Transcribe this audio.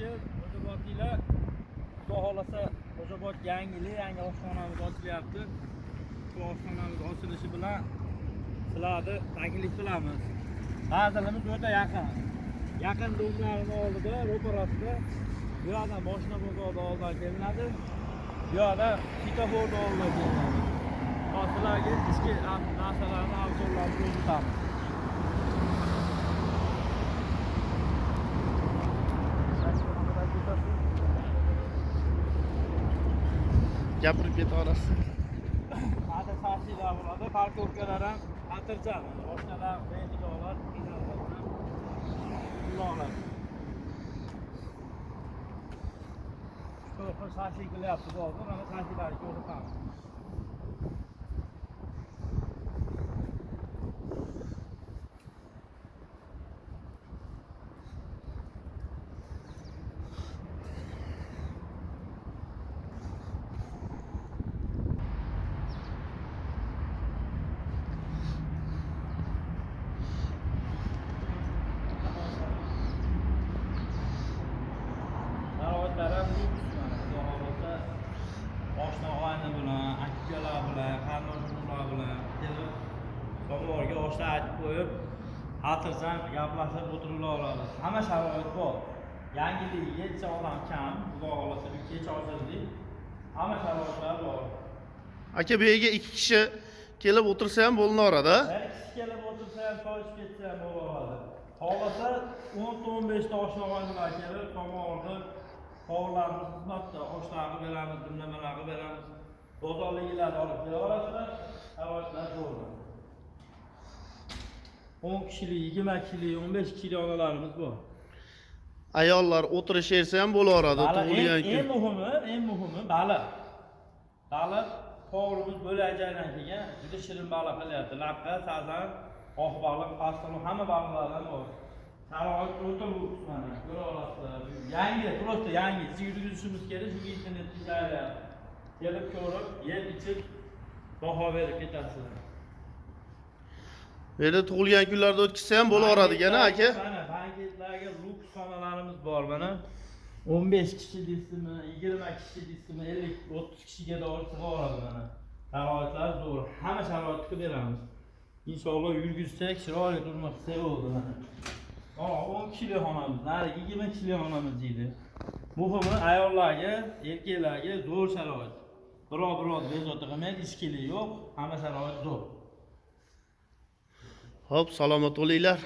aka, Xo'jaobodliklar Xudo xolasa Xo'jaobod yangi oshxonamiz ochilyapti. Bu oshxonamiz ochilishi bilan sizlarni taklif qilamiz. Manzilimiz o'ta yaqin. Yaqin domlarini oldida, ro'parasida bu yerdan mashina bozorida oldidan kelinadi. Bu yerda svetoforda oldidan kelinadi. Sizlarga ichki narsalarni arzonlarni ko'rsatamiz. Gapirib ketaverasiz. Hadi sarsiylar bo'ladi, parkovkalar ham xotirjam. Boshqalar benzinolar, uloqlar. Shu sarsiy qilyapti hozir, mana sarsiylarni ko'rsatamiz. Oshnaoyni bilan, akalar bilan, qarindoshlar bilan kelib, so'morga oshlar aytib qo'yib, xotirjam gaplashib o'tirib oladi. Hamma sharoit bor. Yangilik yetsa odam kam, xudo xolasa bir kech ochildik. Hamma sharoitlar bor. Aka, bu yerga 2 kishi kelib o'tirsa ham bo'linaveradi. Bir kishi kelib o'tirsa ham, to'y ichib ketsa ham bo'laveradi. Xohlasa 10-15 ta oshnaoynilar kelib, so'morni hovlarni xizmatda oshlarni beramiz, nimalarni beramiz. Bozorliklarni olib kelaverasizlar, sharoitlar zo'r. 10 kishilik, 20 kishilik, 15 kishilik onalarimiz bor. Ayollar o'tirishsa ham bo'laveradi, tug'ilgan kun. Eng muhimi baliq. Baliq to'g'rimiz bo'lajaydan kelgan, juda shirin baliq qilyapti. Lapqa, sazan, oq baliq, paston, hamma baliqlardan bor. Sharoit o'ta mana ko'ra olasizlar. Yangi, просто yangi yurgizishimiz kerak, shu internetda izlayapti. Kelib ko'rib, yeb ichib baho berib ketasizlar. Bu yerda tug'ilgan kunlarda o'tkazsa ham bo'laveradi-gana aka. Mana banketlarga luks xonalarimiz bor mana. 15 kishi deysizmi, 20 kishi deysizmi, 50-30 kishiga to'g'ri sig'oradi mana. Sharoitlar zo'r. Hamma sharoitni qilib beramiz. Inshaalloh yurgizsak, chiroyli turmoq bo'ldi mana. 10 kishilik xonamiz, nari 20 kishilik xonamiz deydi. Muhimi ayollarga, erkaklarga zo'r sharoit. Birov bezovta qilmaydi, ishkilik yo'q, hamma sharoit zo'r. Xo'p, salomat bo'linglar.